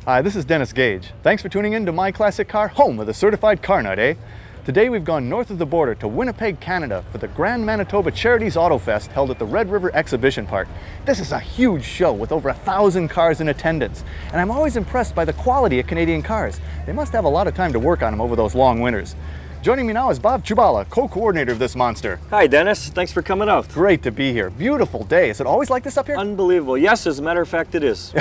Hi, this is Dennis Gage. Thanks for tuning in to My Classic Car, home of the certified car nut, eh? Today we've gone north of the border to Winnipeg, Canada for the Grand Manitoba Charities Autofest held at the Red River Exhibition Park. This is a huge show with over 1,000 cars in attendance, and I'm always impressed by the quality of Canadian cars. They must have a lot of time to work on them over those long winters. Joining me now is Bob Chubala, co-coordinator of this monster. Hi Dennis, thanks for coming out. Great to be here. Beautiful day. Is it always like this up here? Unbelievable. Yes, as a matter of fact it is.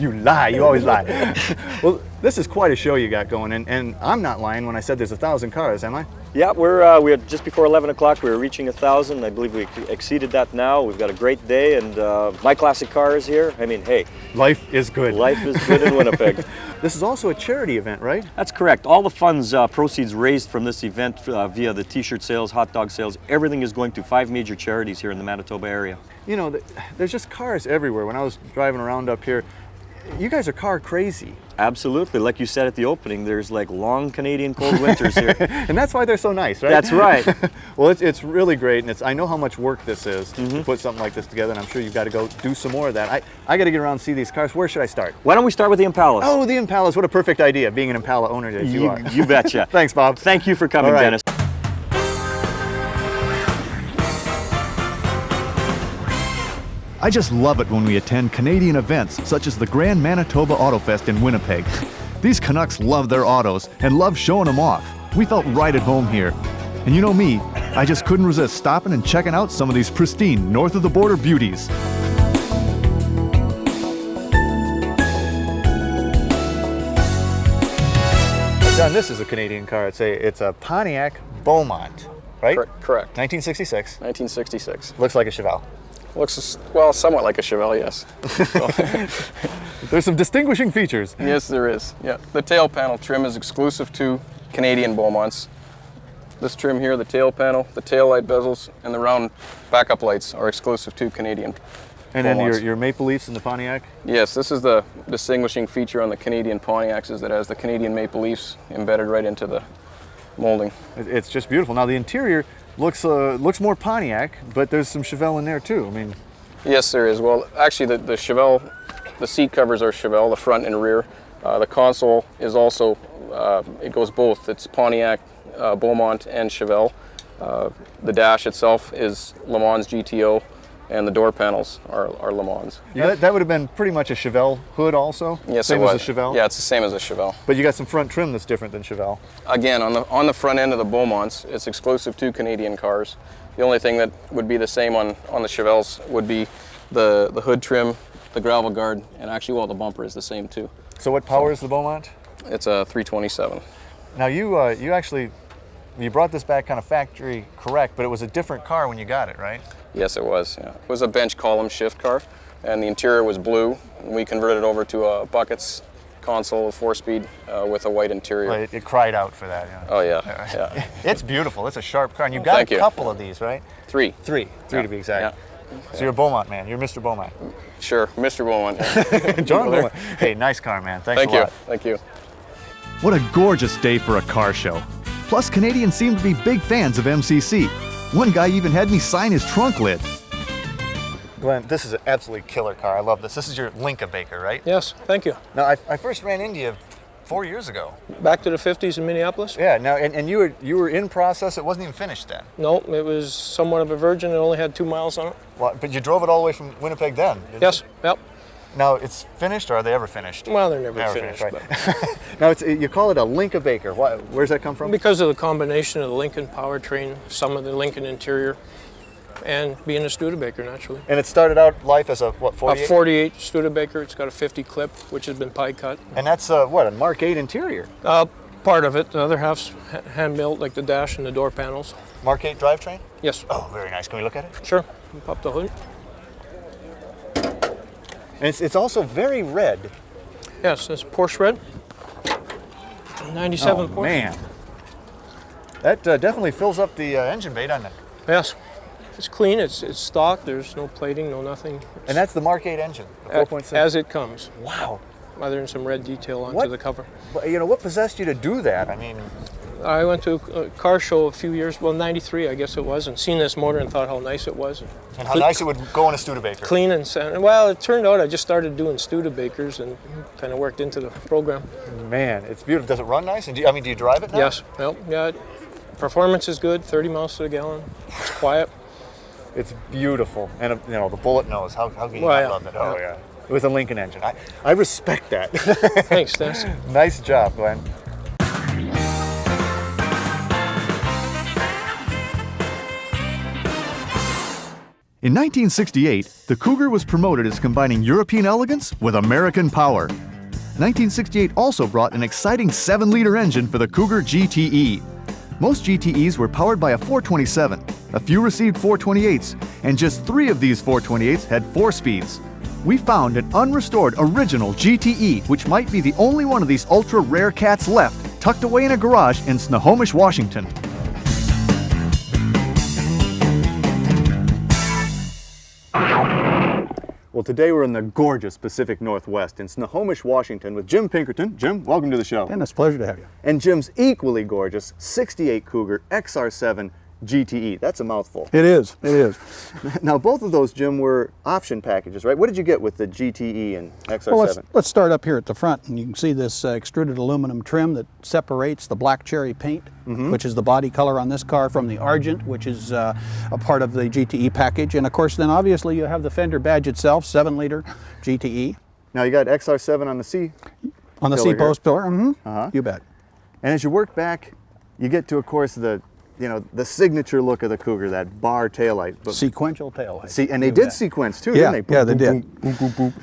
You lie, you always lie. Well, this is quite a show you got going, and I'm not lying when I said there's 1,000 cars, am I? Yeah, we had just before 11 o'clock, we were reaching 1,000. I believe we exceeded that now. We've got a great day, and My Classic Car is here. I mean, hey. Life is good. Life is good in Winnipeg. This is also a charity event, right? That's correct. All the funds, proceeds raised from this event via the t-shirt sales, hot dog sales, everything is going to 5 major charities here in the Manitoba area. You know, there's just cars everywhere. When I was driving around up here, you guys are car crazy. Absolutely. Like you said at the opening, there's like long Canadian cold winters here. And that's why they're so nice, right? That's right. Well, it's really great, and I know how much work this is to put something like this together, and I'm sure you've got to go do some more of that. I got to get around and see these cars. Where should I start? Why don't we start with the Impalas? Oh, the Impalas. What a perfect idea, being an Impala owner as you are. You betcha. Thanks, Bob. Thank you for coming, right. Dennis. I just love it when we attend Canadian events such as the Grand Manitoba Autofest in Winnipeg. These Canucks love their autos and love showing them off. We felt right at home here. And you know me, I just couldn't resist stopping and checking out some of these pristine north of the border beauties. John, this is a Canadian car. It's a Pontiac Beaumont, right? Correct. 1966. 1966. Looks like a Chevelle. Looks, well, somewhat like a Chevelle, yes. There's some distinguishing features. Yes, there is. Yeah. The tail panel trim is exclusive to Canadian Beaumonts. This trim here, the tail panel, the tail light bezels, and the round backup lights are exclusive to Canadian And then Beaumonts. your maple leafs in the Pontiac? Yes, this is the distinguishing feature on the Canadian Pontiacs, is that it has the Canadian maple leafs embedded right into the molding. It's just beautiful. Now the interior looks more Pontiac, but there's some Chevelle in there too. I mean, Yes, there is. Well, actually, the Chevelle, the seat covers are Chevelle, the front and rear. The console is also, it goes both. It's Pontiac, Beaumont, and Chevelle. The dash itself is Le Mans GTO, and the door panels are Le Mans. yeah, that would have been pretty much a Chevelle hood also? Yes, same it was. as a Chevelle? Yeah, it's the same as a Chevelle. But you got some front trim that's different than Chevelle. Again, on the front end of the Beaumonts, it's exclusive to Canadian cars. The only thing that would be the same on the Chevelles would be the hood trim, the gravel guard, and actually, well, the bumper is the same too. So what power is the Beaumont? It's a 327. Now you actually, you brought this back kind of factory correct, but it was a different car when you got it, right? Yes, it was. Yeah. It was a bench column shift car, and the interior was blue. And we converted it over to a buckets console, 4-speed with a white interior. Well, it cried out for that. Yeah. Oh yeah, yeah. It's beautiful. It's a sharp car, and you got Thank a you. couple of these, right? Three. Three Yeah. to be exact. Yeah. So you're a Beaumont man. You're Mr. Beaumont. Sure, Mr. Beaumont. John Beaumont. Hey, nice car, man. Thanks Thank a you. lot. Thank you. What a gorgeous day for a car show. Plus, Canadians seem to be big fans of MCC. One guy even had me sign his trunk lid. Glenn, this is an absolutely killer car. I love this. This is your Linka Baker, right? Yes, thank you. Now, I first ran into you 4 years ago. Back to the 50s in Minneapolis? Yeah, now, and you were in process. It wasn't even finished then. No, it was somewhat of a virgin. It only had 2 miles on it. Well, but you drove it all the way from Winnipeg then, didn't Yes, yep. you? Now, it's finished, or are they ever finished? Well, they're never finished. right? Now, you call it a Linka Baker. Where's that come from? Because of the combination of the Lincoln powertrain, some of the Lincoln interior, and being a Studebaker, naturally. And it started out life as a, what, 48? A 48 Studebaker. It's got a 50 clip, which has been pie cut. And that's, what, a Mark 8 interior? Part of it. The other half's hand-built, like the dash and the door panels. Mark 8 drivetrain? Yes. Oh, very nice. Can we look at it? Sure. Pop the hood. And it's also very red. Yes, it's Porsche red. 97 Porsche. Man. That definitely fills up the engine bay, doesn't it? Yes. It's clean, it's stock, there's no plating, no nothing. And that's the Mark 8 engine, the 4.6? As it comes. Wow. Other than some red detail onto the cover. You know, what possessed you to do that? I mean, I went to a car show a few years, well, 93 I guess it was, and seen this motor and thought how nice it was. And how nice it would go in a Studebaker. Clean and sound. Well, it turned out I just started doing Studebakers and kind of worked into the program. Man, it's beautiful. Does it run nice? And do you drive it now? Yes, well, yeah, performance is good, 30 miles to the gallon. It's quiet. It's beautiful. And the bullet nose, how can you Well, not yeah, love it? Oh yeah. yeah. With a Lincoln engine. I respect that. Thanks, Dennis. Nice job, Glenn. In 1968, the Cougar was promoted as combining European elegance with American power. 1968 also brought an exciting 7-liter engine for the Cougar GTE. Most GTEs were powered by a 427, a few received 428s, and just 3 of these 428s had 4 speeds. We found an unrestored original GTE, which might be the only one of these ultra-rare cats left, tucked away in a garage in Snohomish, Washington. Well, today we're in the gorgeous Pacific Northwest in Snohomish, Washington with Jim Pinkerton. Jim, welcome to the show. Dennis, pleasure to have you. And Jim's equally gorgeous 68 Cougar XR-7 GTE. That's a mouthful. It is. Now, both of those, Jim, were option packages, right? What did you get with the GTE and XR7? Well, let's start up here at the front, and you can see this extruded aluminum trim that separates the black cherry paint, which is the body color on this car, from the argent, which is a part of the GTE package. And of course, then obviously you have the fender badge itself, 7-liter GTE. Now, you got XR7 on the C. On the pillar C-post pillar, You bet. And as you work back, you get to, of course, the signature look of the Cougar, that bar taillight. Sequential taillight. See, and they did sequence too, Yeah, didn't they? yeah, they did. Boom, boom, boom, boom.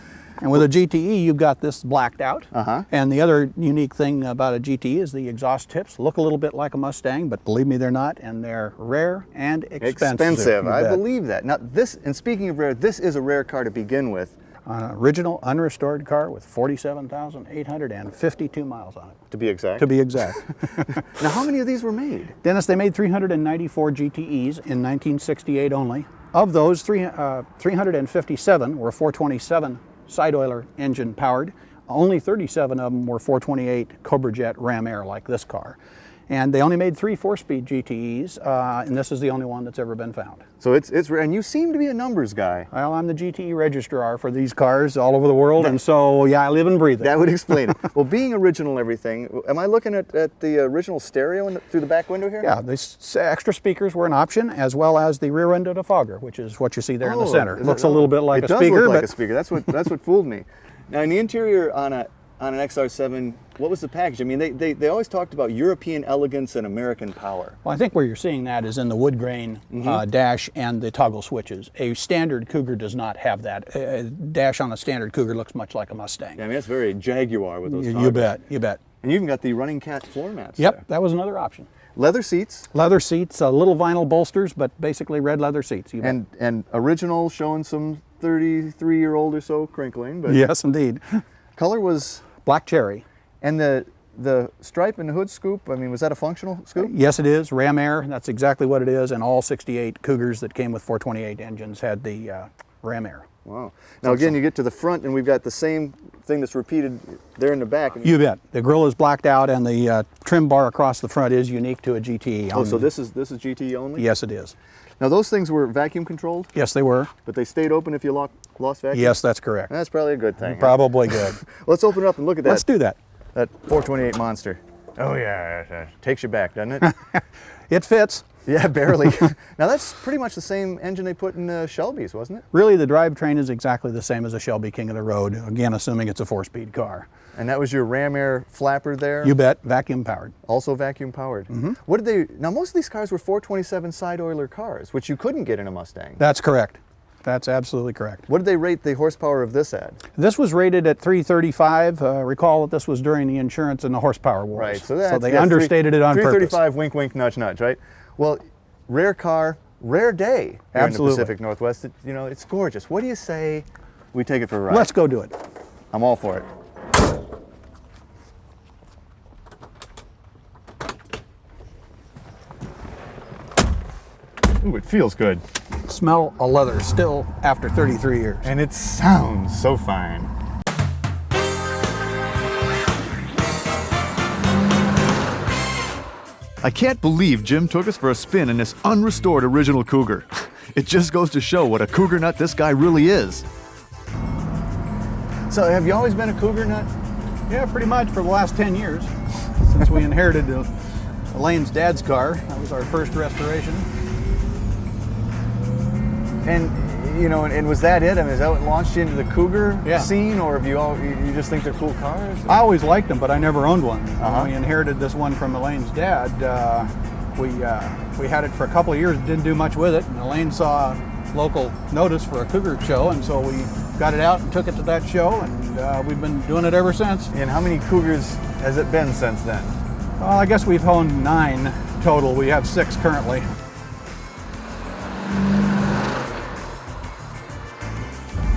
And with a GTE, you've got this blacked out. And the other unique thing about a GTE is the exhaust tips look a little bit like a Mustang, but believe me, they're not, and they're rare and expensive. I believe that. Now, and speaking of rare, this is a rare car to begin with. An original, unrestored car with 47,852 miles on it. To be exact? To be exact. Now, how many of these were made? Dennis, they made 394 GTEs in 1968 only. Of those, 357 were 427 side-oiler engine powered. Only 37 of them were 428 Cobra Jet Ram Air like this car. And they only made 3 4-speed GTEs, and this is the only one that's ever been found. So it's rare, and you seem to be a numbers guy. Well, I'm the GTE registrar for these cars all over the world, and so, yeah, I live and breathe it. That would explain it. Well, being original and everything, am I looking at the original stereo through the back window here? Yeah, these extra speakers were an option, as well as the rear window defogger, which is what you see there in the center. It looks a little bit like a speaker. It does look like a speaker. That's what fooled me. Now, in the interior on an XR7, what was the package? I mean, they always talked about European elegance and American power. Well, I think where you're seeing that is in the wood grain dash and the toggle switches. A standard Cougar does not have that. A dash on a standard Cougar looks much like a Mustang. Yeah, I mean, that's very Jaguar with those toggles. You bet. And you even got the running cat floor mats. Yep, there. that was another option. Leather seats. Leather seats, little vinyl bolsters, but basically red leather seats. And original, showing some 33-year-old or so crinkling. But yes, indeed. Color was black cherry. And the stripe and the hood scoop, I mean, was that a functional scoop? Yes, it is. Ram Air, that's exactly what it is. And all 68 Cougars that came with 428 engines had the Ram Air. Wow. Now again, you get to the front and we've got the same thing that's repeated there in the back. You bet. The grille is blacked out and the trim bar across the front is unique to a GTE. Oh, so this is GTE only? Yes, it is. Now those things were vacuum controlled? Yes, they were. But they stayed open if you lost vacuum? Yes, that's correct. That's probably a good thing. Probably good. Let's open it up and look at that. Let's do that. That 428 monster. Oh yeah, takes you back, doesn't it? It fits. Yeah, barely. Now that's pretty much the same engine they put in Shelby's, wasn't it? Really, the drivetrain is exactly the same as a Shelby King of the Road, again, assuming it's a 4-speed car. And that was your Ram Air flapper there? You bet, vacuum powered. Also vacuum powered. What did they, now most of these cars were 427 side oiler cars, which you couldn't get in a Mustang. That's correct. That's absolutely correct. What did they rate the horsepower of this at? This was rated at 335. Recall that this was during the insurance and the horsepower wars. Right, so they understated it on purpose. 335, wink, wink, nudge, nudge, right? Well, rare car, rare day here in the Pacific Northwest. It's gorgeous. What do you say we take it for a ride? Let's go do it. I'm all for it. Ooh, it feels good. Smell a leather still after 33 years. And it sounds so fine. I can't believe Jim took us for a spin in this unrestored original Cougar. It just goes to show what a Cougar nut this guy really is. So have you always been a Cougar nut? Yeah, pretty much for the last 10 years, since we inherited Elaine's dad's car. That was our first restoration. And you know, and was that it? I mean, is that what launched you into the Cougar Yeah. scene, or have you just think they're cool cars? I always liked them, but I never owned one. Uh-huh. When we inherited this one from Elaine's dad, we had it for a couple of years, didn't do much with it, and Elaine saw a local notice for a Cougar show, and so we got it out and took it to that show, and we've been doing it ever since. And how many Cougars has it been since then? Well, I guess we've owned 9 total. We have 6 currently.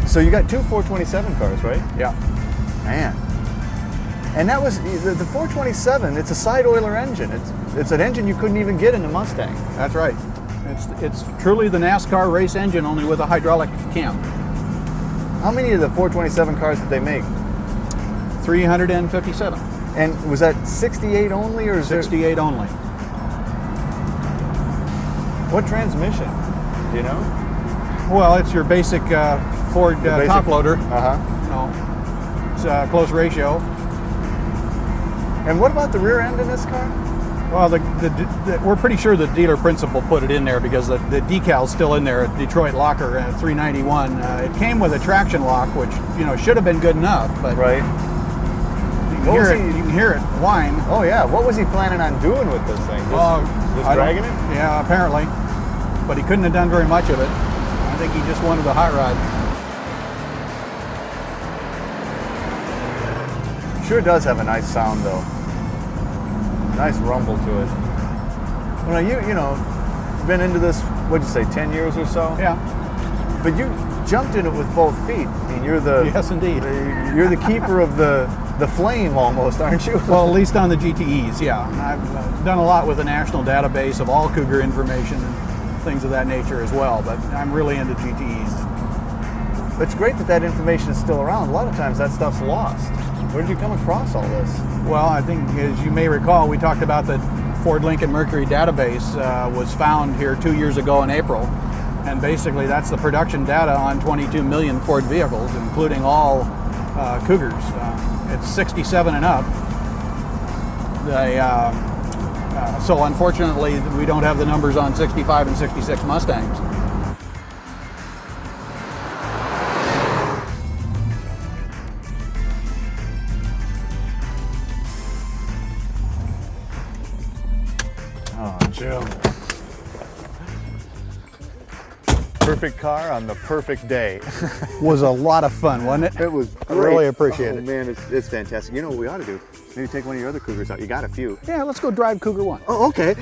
So you got 2 427 cars, right? Yeah. Man. And that was the 427. It's a side oiler engine. It's an engine you couldn't even get in the Mustang. That's right. It's truly the NASCAR race engine, only with a hydraulic cam. How many of the 427 cars did they make? 357. And was that 68 only, or is 68 only. what transmission? Do you know? Well, it's your basic Ford top loader. Uh-huh. You know, it's a close ratio. And what about the rear end in this car? Well, we're pretty sure the dealer principal put it in there because the decal's still in there at Detroit Locker at 391. It came with a traction lock, which should have been good enough, but Right. you can hear it whine. Oh yeah. What was he planning on doing with this thing? Just I don't- dragging it? Yeah, apparently, but he couldn't have done very much of it. I think he just wanted a hot rod. Sure does have a nice sound though. Nice rumble to it. Well, you've been into this, what'd you say, 10 years or so? Yeah. But you jumped in it with both feet. I mean, you're the Yes, indeed. You're the keeper of the flame almost, aren't you? Well, at least on the GTEs, yeah. I've done a lot with the national database of all Cougar information and things of that nature as well, but I'm really into GTEs. It's great that information is still around. A lot of times that stuff's lost. Where did you come across all this? Well, I think, as you may recall, we talked about the Ford Lincoln Mercury database was found here 2 years ago in April. And basically that's the production data on 22 million Ford vehicles, including all Cougars. It's 67 and up. So unfortunately, we don't have the numbers on 65 and 66 Mustangs. Oh, Jim. Perfect car on the perfect day. Was a lot of fun, wasn't it? It was I really appreciate Oh, it. man, it's fantastic. You know what we ought to do? Maybe take one of your other Cougars out. You got a few. Yeah, let's go drive Cougar 1. Oh, okay.